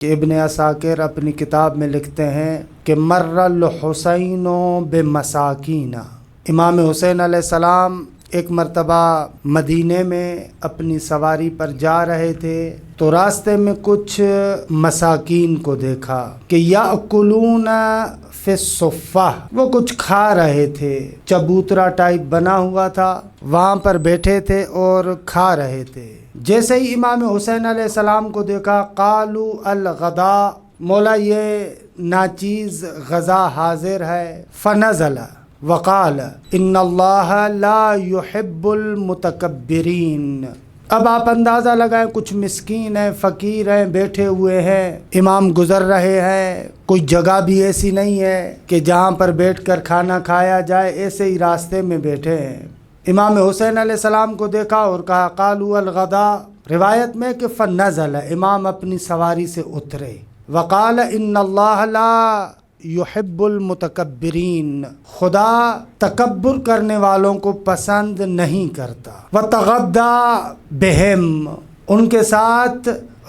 کہ ابن عساکر اپنی کتاب میں لکھتے ہیں کہ مر الحسین بمساکین، امام حسین علیہ السلام ایک مرتبہ مدینے میں اپنی سواری پر جا رہے تھے تو راستے میں کچھ مساکین کو دیکھا کہ یاکلون فی الصفہ، وہ کچھ کھا رہے تھے، چبوترا ٹائپ بنا ہوا تھا، وہاں پر بیٹھے تھے اور کھا رہے تھے۔ جیسے ہی امام حسین علیہ السلام کو دیکھا قالوا الغداء، مولا یہ ناچیز غذا حاضر ہے، فنزل وقال ان اللہ لا يحب المتکبرین۔ اب آپ اندازہ لگائیں، کچھ مسکین ہیں، فقیر ہیں، بیٹھے ہوئے ہیں، امام گزر رہے ہیں، کوئی جگہ بھی ایسی نہیں ہے کہ جہاں پر بیٹھ کر کھانا کھایا جائے، ایسے ہی راستے میں بیٹھے ہیں۔ امام حسین علیہ السلام کو دیکھا اور کہا قالوا الغداء، روایت میں کہ فنزل، امام اپنی سواری سے اترے، وقال ان اللہ لا یحب المتکبرین، خدا تکبر کرنے والوں کو پسند نہیں کرتا، وتغدى بہم، ان کے ساتھ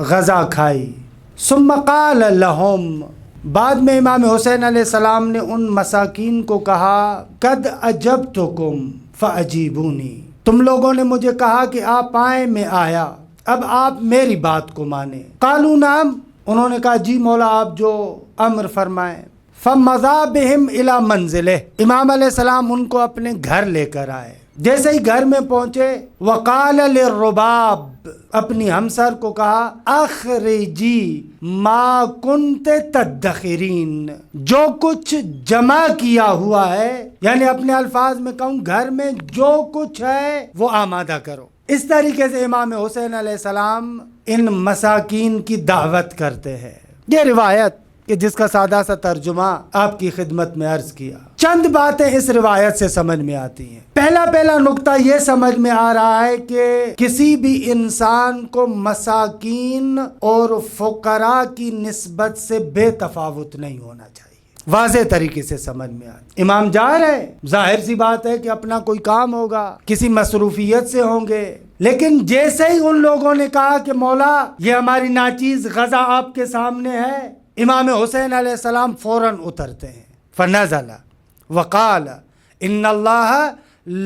غذا کھائی، ثم قال لهم، بعد میں امام حسین علیہ السلام نے ان مساکین کو کہا قد اجبتکم فاجیبونی، تم لوگوں نے مجھے کہا کہ آپ آئیں، میں آیا، اب آپ میری بات کو مانیں۔ قالوا نعم، انہوں نے کہا جی مولا آپ جو امر فرمائیں۔ فمضى بهم الى منزلہ، امام علیہ السلام ان کو اپنے گھر لے کر آئے۔ جیسے ہی گھر میں پہنچے وقال للرباب، اپنی ہمسر کو کہا اخرجی ما کنت تدخرین، جو کچھ جمع کیا ہوا ہے، یعنی اپنے الفاظ میں کہوں گھر میں جو کچھ ہے وہ آمادہ کرو۔ اس طریقے سے امام حسین علیہ السلام ان مساکین کی دعوت کرتے ہیں۔ یہ روایت کہ جس کا سادہ سا ترجمہ آپ کی خدمت میں عرض کیا، چند باتیں اس روایت سے سمجھ میں آتی ہیں۔ پہلا نقطہ یہ سمجھ میں آ رہا ہے کہ کسی بھی انسان کو مساکین اور فقراء کی نسبت سے بے تفاوت نہیں ہونا چاہیے، واضح طریقے سے سمجھ میں آتی۔ امام جا رہے، ظاہر سی بات ہے کہ اپنا کوئی کام ہوگا، کسی مصروفیت سے ہوں گے، لیکن جیسے ہی ان لوگوں نے کہا کہ مولا یہ ہماری ناچیز غذا آپ کے سامنے ہے، امام حسین علیہ السلام فوراً اترتے ہیں، فنزل وقال ان اللہ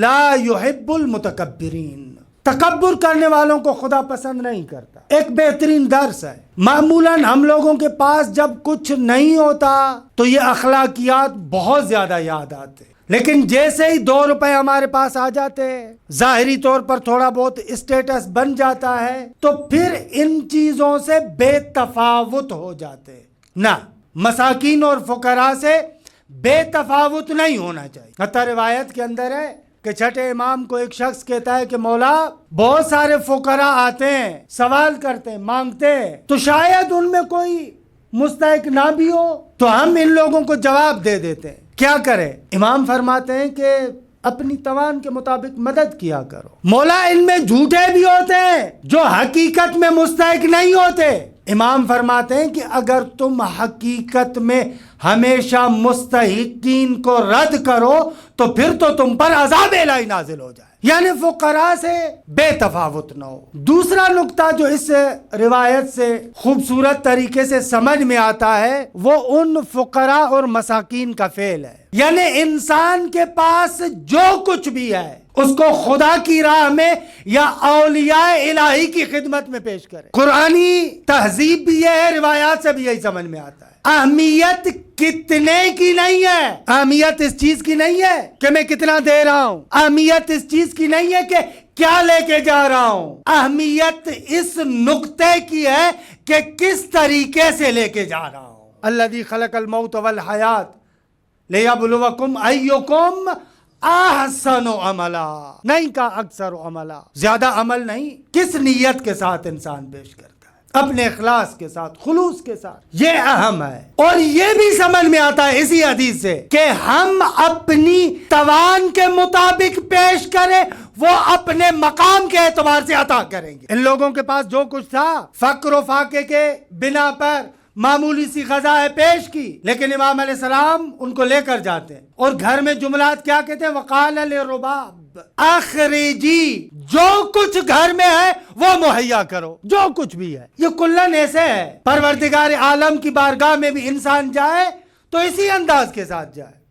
لا يحب المتکبرین، تکبر کرنے والوں کو خدا پسند نہیں کرتا۔ ایک بہترین درس ہے۔ معمولاً ہم لوگوں کے پاس جب کچھ نہیں ہوتا تو یہ اخلاقیات بہت زیادہ یاد آتے، لیکن جیسے ہی 2 روپے ہمارے پاس آ جاتے ہیں، ظاہری طور پر تھوڑا بہت اسٹیٹس بن جاتا ہے، تو پھر ان چیزوں سے بے تفاوت ہو جاتے ہیں۔ نہ، مساکین اور فقراء سے بے تفاوت نہیں ہونا چاہیے۔ حتیٰ روایت کے اندر ہے کہ چھٹے امام کو ایک شخص کہتا ہے کہ مولا بہت سارے فقراء آتے ہیں، سوال کرتے ہیں، مانگتے ہیں، تو شاید ان میں کوئی مستحق نہ بھی ہو، تو ہم ان لوگوں کو جواب دے دیتے ہیں، کیا کریں؟ امام فرماتے ہیں کہ اپنی توان کے مطابق مدد کیا کرو۔ مولا ان میں جھوٹے بھی ہوتے ہیں جو حقیقت میں مستحق نہیں ہوتے۔ امام فرماتے ہیں کہ اگر تم حقیقت میں ہمیشہ مستحقین کو رد کرو تو پھر تو تم پر عذاب الہی نازل ہو جائے، یعنی فقراء سے بے تفاوت نہ ہو۔ دوسرا نقطہ جو اس روایت سے خوبصورت طریقے سے سمجھ میں آتا ہے وہ ان فقراء اور مساکین کا فعل ہے، یعنی انسان کے پاس جو کچھ بھی ہے اس کو خدا کی راہ میں یا اولیاء الہی کی خدمت میں پیش کرے۔ قرآنی تہذیب بھی یہ ہے، روایات سے بھی یہی سمجھ میں آتا ہے۔ اہمیت کتنے کی نہیں ہے، اہمیت اس چیز کی نہیں ہے کہ میں کتنا دے رہا ہوں، اہمیت اس چیز کی نہیں ہے کہ کیا لے کے جا رہا ہوں، اہمیت اس نقطے کی ہے کہ کس طریقے سے لے کے جا رہا ہوں۔ الذی خلق الموت والحیات لیبلوکم ایکم احسن عملا، نہیں کا اکثر عملا، زیادہ عمل نہیں، کس نیت کے ساتھ انسان پیش کرتا ہے، اپنے اخلاص کے ساتھ، خلوص کے ساتھ، یہ اہم ہے۔ اور یہ بھی سمجھ میں آتا ہے اسی حدیث سے کہ ہم اپنی توان کے مطابق پیش کریں، وہ اپنے مقام کے اعتبار سے عطا کریں گے۔ ان لوگوں کے پاس جو کچھ تھا فقر و فاقے کے بنا پر معمولی سی غذا ہے پیش کی، لیکن امام علیہ السلام ان کو لے کر جاتے ہیں اور گھر میں جملات کیا کہتے ہیں؟ وقال للرباب اخرجی، جو کچھ گھر میں ہے وہ مہیا کرو، جو کچھ بھی ہے۔ یہ کلن ایسے ہے، پروردگار عالم کی بارگاہ میں بھی انسان جائے تو اسی انداز کے ساتھ جائے۔